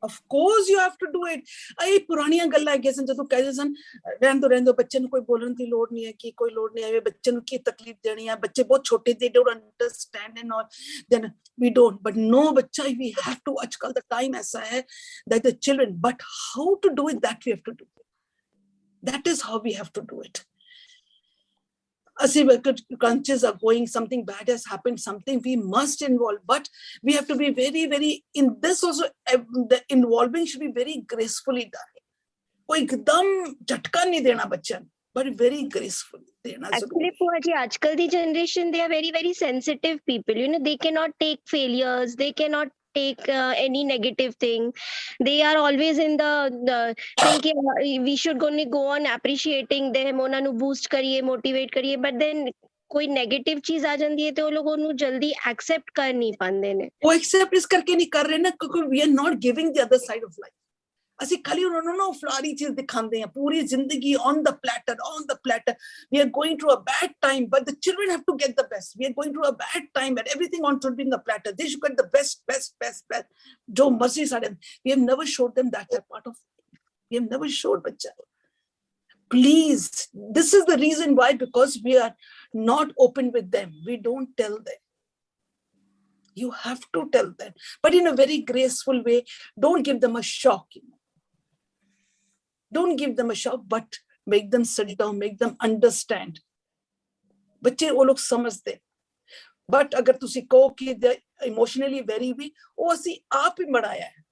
S3: Of course you have to do it. ਇਹ ਪੁਰਾਣੀਆਂ ਗੱਲਾਂ ਹੈਗੀਆਂ ਸਨ ਜਦੋਂ ਕਹਿੰਦੇ ਸਨ ਰਹਿਣ ਦੋ ਬੱਚੇ ਨੂੰ ਕੋਈ ਬੋਲਣ ਦੀ ਲੋੜ ਨਹੀਂ ਹੈ, ਕਿ ਕੋਈ ਲੋੜ ਨਹੀਂ ਹੈ, ਬੱਚੇ ਨੂੰ ਕੀ ਤਕਲੀਫ ਦੇਣੀ ਹੈ, ਬੱਚੇ ਬਹੁਤ ਛੋਟੇ, they don't understand and all. Then we don't. But no, ਬੱਚਾ, we have to. ਅੱਜਕੱਲ ਦਾ ਟਾਈਮ ਐਸਾ ਹੈ that the children, but how to do it, that we have to do. That is how we have to do it. Crunches are going, something bad has happened, something we must involve, but we have to be very, very, in this also, the involving should be very gracefully done. कोई एकदम झटका नहीं देना बच्चों, but very gracefully देना.
S6: Actually, Bhua Ji, आजकल दी generation, they are very, very sensitive people. You know, they cannot take failures, they cannot take any negative thing. They are always in the thinking we should only go on appreciating them, ਉਹਨਾਂ ਨੂੰ boost ਕਰੀਏ, motivate ਕਰੀਏ, but then ਕੋਈ negative ਚੀਜ਼ ਆ ਜਾਂਦੀ ਹੈ ਤੇ ਉਹ ਲੋਕ ਉਹਨੂੰ ਜਲਦੀ accept ਕਰ ਨਹੀਂ ਪਾਉਂਦੇ ਨੇ.
S3: ਉਹ accept ਇਸ ਕਰਕੇ ਨਹੀਂ ਕਰ ਰਹੇ ਨਾ ਕਿਉਂਕਿ we are not giving the other side of life. ਅਸੀਂ ਖਾਲੀ ਉਹਨਾਂ ਨੂੰ ਫਲਾਰੀ ਚੀਜ਼ ਦਿਖਾਉਂਦੇ ਹਾਂ, ਪੂਰੀ ਜ਼ਿੰਦਗੀ on the platter. We are going through a bad time, but the children have to get the best. We are going through a bad time, but everything on should be in the platter. They should get the best. Jo mercy side. We have never showed them that part of. We have never showed bacha. Please, this is the reason why, because we are not open with them. We don't tell them. You have to tell them, but in a very graceful way. Don't give them a shock. Don't give them a shock, but make them sit down, make them understand. बच्चे वो लोग समझते, but अगर तुसी कहो कि they emotionally very weak, वो असी आप ही बढ़ाया है,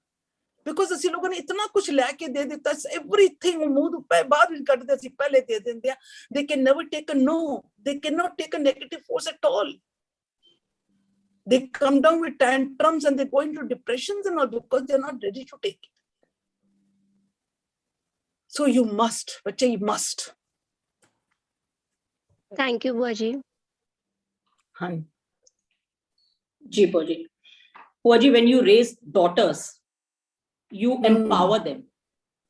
S3: because असी लोगों ने इतना कुछ लेके दे देता, everything मुंह पे बाद में कर देते, असी पहले दे देते, they can never take a no, they cannot take a negative force at all. They come down with tantrums and they go into depressions and all because they're not ready to take it. So you must, bacha, you must.
S6: Thank you, Bhua Ji.
S3: Haan.
S5: Ji Bhua Ji. Bhua Ji, when you raise daughters, you empower them.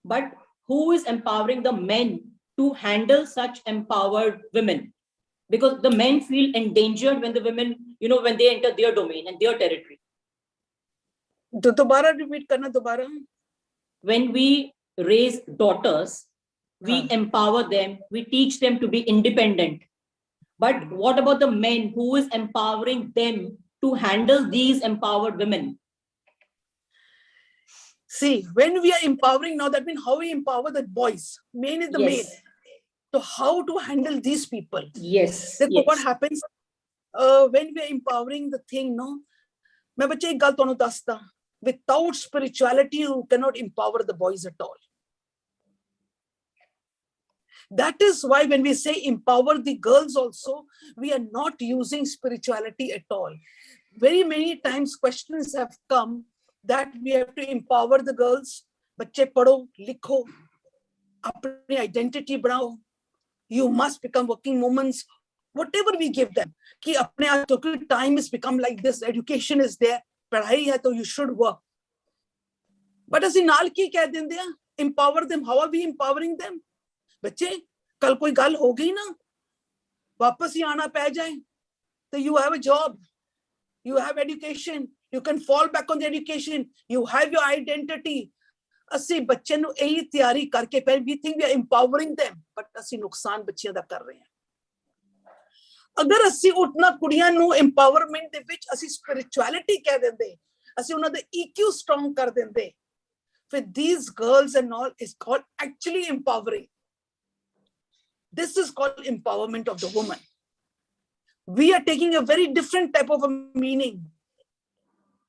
S5: But who is empowering the men to handle such empowered women? Because the men feel endangered when the women, when they enter their domain and their territory.
S3: तो दोबारा repeat करना दोबारा.
S5: When we raise daughters, we empower them, we teach them to be independent. But what about the men? Who is empowering them to handle these empowered women?
S3: See, when we are empowering now, that means how we empower the boys. Main is the main. So how to handle these people?
S5: Yes.
S3: So what happens when we are empowering the thing? No, मैं बच्चे एक गल तुहानू दसदा. Without spirituality, you cannot empower the boys at all. That is why when we say empower the girls also, we are not using spirituality at all. Very many times questions have come that we have to empower the girls. बच्चे पढ़ो, लिखो, अपनी identity बनाओ. You must become working women. Whatever we give them. कि अपने आप तो time has become like this. Education is there. पढ़ाई है तो you should work. But ਅਸੀਂ ਨਾਲ ਕੀ ਕਹਿ ਦਿੰਦੇ ਆ? Empower them. How are we empowering them? बच्चे कल कोई गल हो गई ना, वापस ही आना पै जाए, तो you have a job, you have education, you can fall back on the education, you have your identity. ਅਸੀਂ ਬੱਚੇ ਨੂੰ ਇਹੀ ਤਿਆਰੀ ਕਰਕੇ ਪਹਿਲੇ we think we are empowering them, but ਅਸੀਂ ਨੁਕਸਾਨ ਬੱਚਿਆਂ ਦਾ ਕਰ ਰਹੇ ਹਾਂ. ਅਗਰ ਅਸੀਂ ਉਠਣਾ ਕੁੜੀਆਂ ਨੂੰ empowerment ਦੇ ਵਿੱਚ ਅਸੀਂ spirituality ਕਹਿ ਦਿੰਦੇ, ਅਸੀਂ ਉਹਨਾਂ ਦੇ EQ strong ਕਰ ਦਿੰਦੇ, for these girls and all is called actually empowering. This is called empowerment of the woman. We are taking a very different type of a meaning.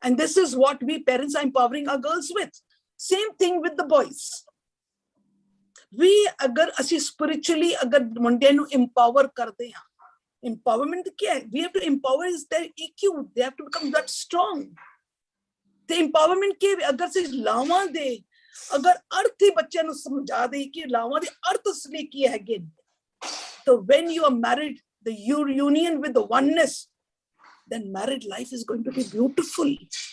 S3: And this is what we parents are empowering our girls with. Same thing with the boys. We agar asi spiritually agar munde nu empower karde hain. Empowerment kya hai? We have to empower is their EQ. They have to become that strong. The empowerment kya hai? Agar se lawa de, agar arth hi bachche nu samjha de ki lawa de arth asli ki hai again. So when you are married, the union with the oneness, then married life is going to be beautiful.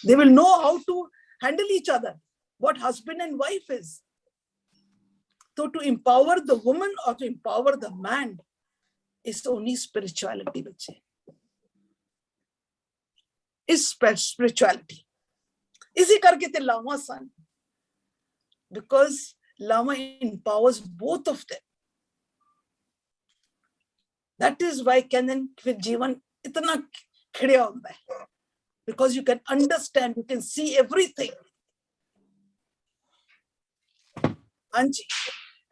S3: They will know how to handle each other, what husband and wife is. So to empower the woman or to empower the man is only spirituality. Is spirituality. Isi karke te lama san. Because lama empowers both of them. That is why Kenan with Jeevan itna khidya hunda hai. Because you can understand, you can see everything. Anji.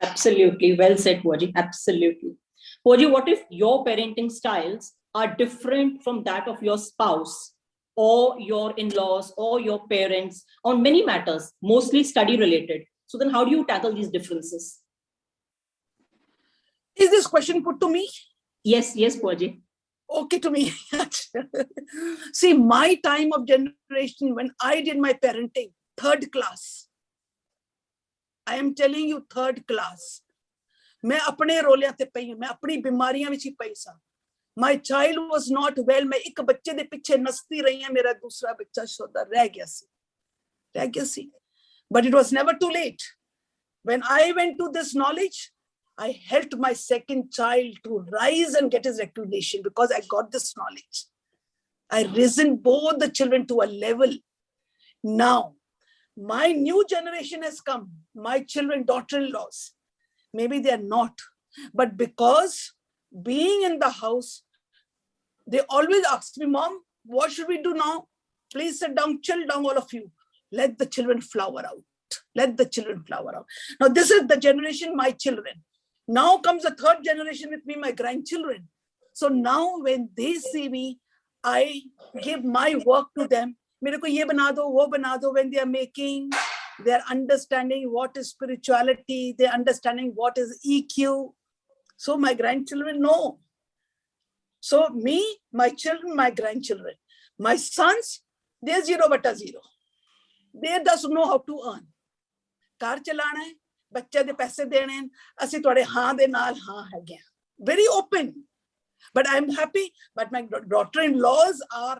S5: Absolutely. Well said, Bhua Ji. Absolutely. Bhua Ji, what if your parenting styles are different from that of your spouse or your in-laws or your parents on many matters, mostly study related? So then how do you tackle these differences?
S3: Is this question put to me?
S5: Yes, Bhua Ji.
S3: Okay to me. See, my time of generation, when I did my parenting, 3rd class. I am telling you 3rd class. मैं अपने रोलियां ते पई, मैं अपनी बीमारियां विच ही पई सा. My child was not well. मैं एक बच्चे दे पीछे नसती रही है, मेरा दूसरा बच्चा शोधा रह गया सी. But it was never too late. When I went to this knowledge, I helped my 2nd child to rise and get his recognition because I got this knowledge. I risen both the children to a level. Now, my new generation has come. My children, daughter-in-laws, maybe they are not. But because being in the house, they always ask me, Mom, what should we do now? Please sit down, chill down, all of you. Let the children flower out. Let the children flower out. Now, this is the generation, my children. Now comes the 3rd generation with me, my grandchildren. So now when they see me, I give my work to them. Mere ko ye bana do, wo bana do. When they are making, they are understanding what is spirituality. They are understanding what is EQ. So my grandchildren know. So me, my children, my grandchildren. My sons, they're 0/0. They doesn't know how to earn. Car chalana hai. बच्चे दे पैसे देने असि थोड़े हाँ दे नाल हाँ है गया. Very open. But I'm happy. But my daughter-in-laws are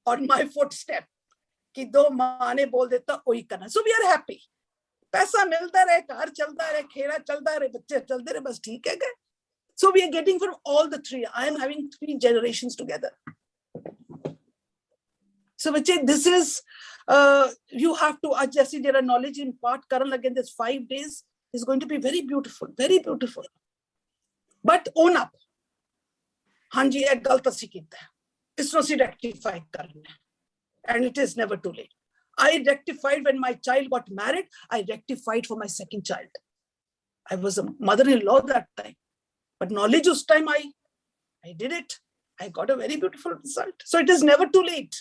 S3: on my footstep. कि दो माँ ने बोल देता वही करना. So we are happy. पैसा मिलता रहे, कार चलता रहे, खेला चलता रहे, बच्चे चलते रहे, बस ठीक है क्या? So we are getting from all the 3. I am having 3 generations together. So this is, you have to adjust their knowledge in part. Karan again, this 5 days is going to be very beautiful, very beautiful. But own up. Hanji, ek galat assi kita hai. Isno si rectify karna. And it is never too late. I rectified when my child got married. I rectified for my second child. I was a mother-in-law that time. But knowledge us time, I did it. I got a very beautiful result. So it is never too late.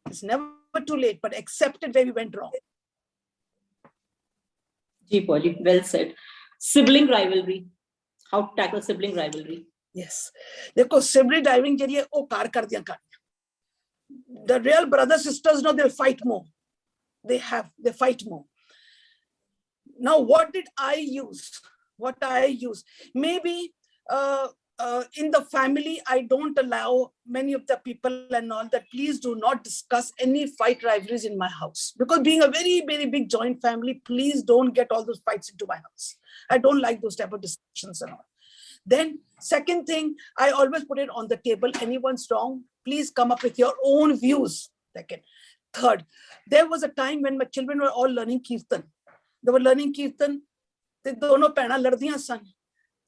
S3: It's never too late, but accept it where we went wrong.
S5: Ji, Bhua, well said. Sibling rivalry. How to tackle sibling rivalry?
S3: Yes. Dekho, sibling rivalry ke liye wo kaar kar diya kaar. The real brothers, sisters, no, they'll fight more. They fight more. Now, what did I use? What I use? Maybe in the family, I don't allow many of the people and all that, please do not discuss any fight rivalries in my house. Because being a very, very big joint family, please don't get all those fights into my house. I don't like those type of discussions and all. Then second thing, I always put it on the table. Anyone's wrong, please come up with your own views. Second. Third, there was a time when my children were all learning Kirtan. They were learning Kirtan. They dono pehna laddiyan san.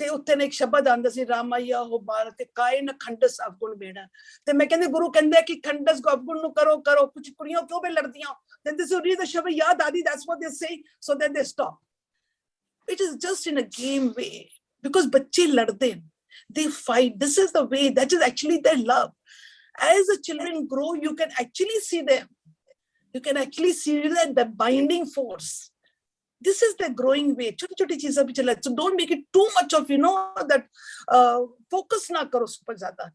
S3: Te utte ne ek shabad aanda si Ramaya ho Bharat te kae na khandas afgun beda. Te main kende guru kende ki khandas ko afgun nu karo kuch kuriyan kyo be laddiyan. Then they say read the shabad ya dadi, that's what they say. So then they stop. It is just in a game way. Because bachche ladde, they fight. This is the way. That is actually their love. As the children grow, you can actually see them. You can actually see the binding force. This is the growing way. So don't make it too much of, that focus na karo super zyada.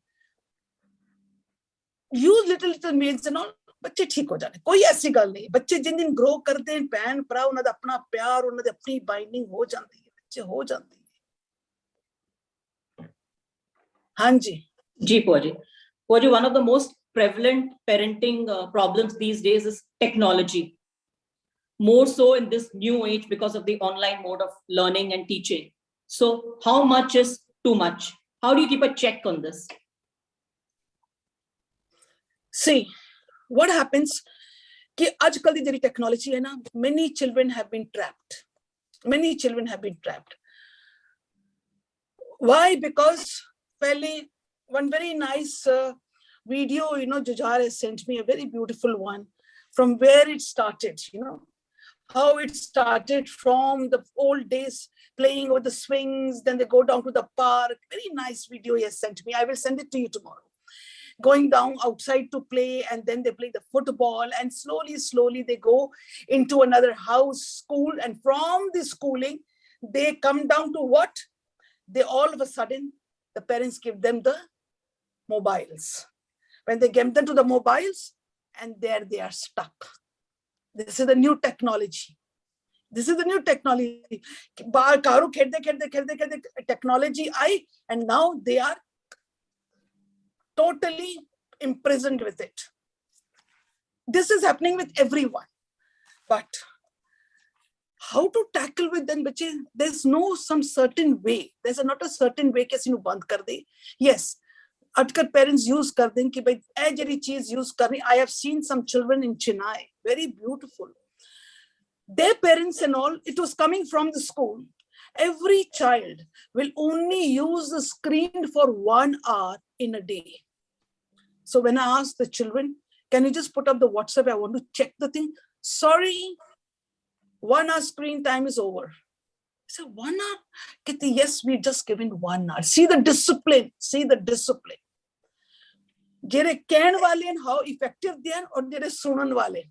S3: Use little means and all. बच्चे ठीक हो जाने कोई ऐसी गल नहीं बच्चे जिन दिन ग्रो करते हैं बहन भरा उन्हां दा अपना प्यार उन्हां दी अपनी बाइंडिंग हो जाती है बच्चे हो जाती है हाँ जी
S5: जी Bhua Ji, one of the most prevalent parenting problems these days is technology, more so in this new age because of the online mode of learning and teaching. So how much is too much? How do you keep a check on this?
S3: See, what happens कि आजकल दी Jerry technology है ना, many children have been trapped. Many children have been trapped. Why? Because पहले one very nice video, Jujar has sent me a very beautiful one from where it started, how it started from the old days playing over the swings, then they go down to the park. Very nice video he has sent me. I will send it to you tomorrow. Going down outside to play, and then they play the football, and slowly they go into another house, school, and from the schooling, they come down to what? They all of a sudden, the parents give them the mobiles. When they give them to the mobiles, and there they are stuck. This is the new technology. This is the new technology. Technology, and now they are totally imprisoned with it. This is happening with everyone. But how to tackle with them? There's no some certain way. There's not a certain way कि इन्हें बंद कर दे. Yes, आजकल parents use कर दें कि भाई ऐ जरी चीज use करनी. I have seen some children in Chennai, very beautiful. Their parents and all, it was coming from the school. Every child will only use the screen for 1 hour in a day. So when I asked the children, can you just put up the WhatsApp? I want to check the thing. Sorry, 1 hour screen time is over. I said, 1 hour? Yes, we just given 1 hour. See the discipline. See the discipline. Jere kehn wale and how effective they are, or jere sunan wale.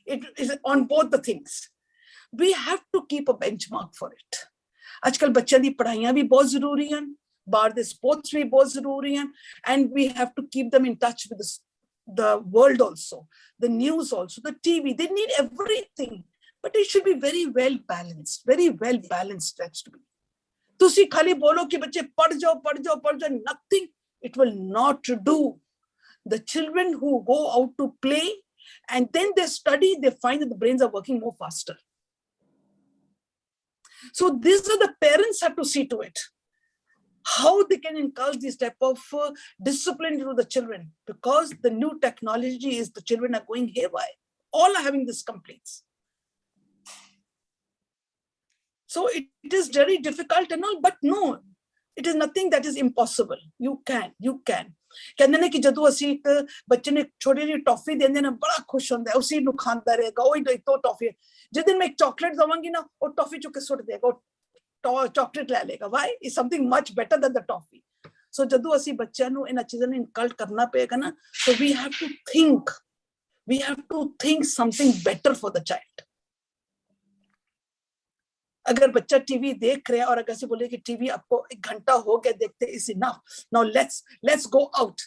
S3: It is on both the things. We have to keep a benchmark for it. आजकल बच्चों दी पढ़ाइयां भी बहुत जरूरी हैं, बाहर दे sports भी बहुत जरूरी हैं, and we have to keep them in touch with the world also, the news also, the TV. They need everything, but it should be very well balanced. Very well balanced has to be. तुसी खाली बोलो कि बच्चे पढ़ जाओ, nothing. It will not do. The children who go out to play and then they study, they find that the brains are working more faster. So these are the parents have to see to it. how they can inculcate this type of discipline to the children, because the new technology is the children are going haywire. All are having these complaints. So it is very difficult and all, but no, it is nothing that is impossible. You can. ਕਹਿੰਦੇ ਨੇ ਕਿ ਜਦੋਂ ਅਸੀਂ ਇੱਕ ਬੱਚੇ ਨੂੰ ਛੋਟੀ ਜਿਹੀ ਟੌਫੀ ਦਿੰਦੇ ਨੇ ਬੜਾ ਖੁਸ਼ ਹੁੰਦਾ ਹੈ, ਉਸੇ ਨੂੰ ਖਾਂਦਾ ਰਹੇਗਾ, ਉਹ ਹੀ ਤੋਂ ਟੌਫੀ। ਜਿਸ ਦਿਨ ਮੈਂ ਇੱਕ ਚਾਕਲੇਟ ਦਵਾਂਗੀ ਨਾ, ਉਹ ਟੌਫੀ ਚੁੱਕ ਕੇ ਸੁੱਟ ਦੇਗਾ, ਉਹ ਚਾਕਲੇਟ ਲੈ ਲੇਗਾ। Why is something much better than the toffee. So ਜਦੋਂ ਅਸੀਂ ਬੱਚਿਆਂ ਨੂੰ ਇਹਨਾਂ ਚੀਜ਼ਾਂ ਨੂੰ ਇਨਕਲਟ ਕਰਨਾ ਪਏਗਾ ਨਾ, so we have to think something better for the child. अगर बच्चा टीवी देख रहा है और अगर से बोले कि टीवी आपको 1 घंटा हो गया देखते, is enough, now let's go out,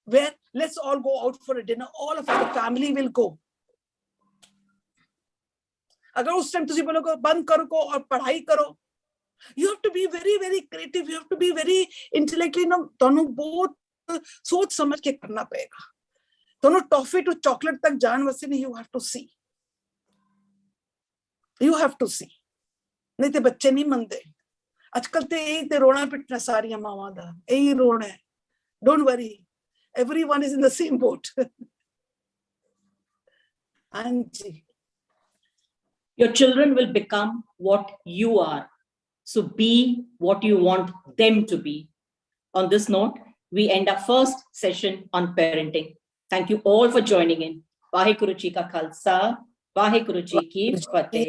S3: where let's all go out for a dinner, all of the family will go. अगर उस टाइम तुसी बोलोगे बंद करो और पढ़ाई करो, you have to be very very creative, you have to be very intellectually, ना दोनों बहुत सोच समझ के करना पड़ेगा। दोनों टॉफी टू चॉकलेट तक जान वैसे नहीं, you have to see। नहीं तो बच्चे नहीं मनते। आजकल तो यही तो रोना पिटना सारिया मावां दा, यही रोना है। Don't worry, everyone is in the same boat. हाँ जी।
S5: Your children will become what you are. So be what you want them to be. On this note, we end our first session on parenting. Thank you all for joining in. Vaheguru Ji ka Khalsa, Vaheguru Ji ki Fateh.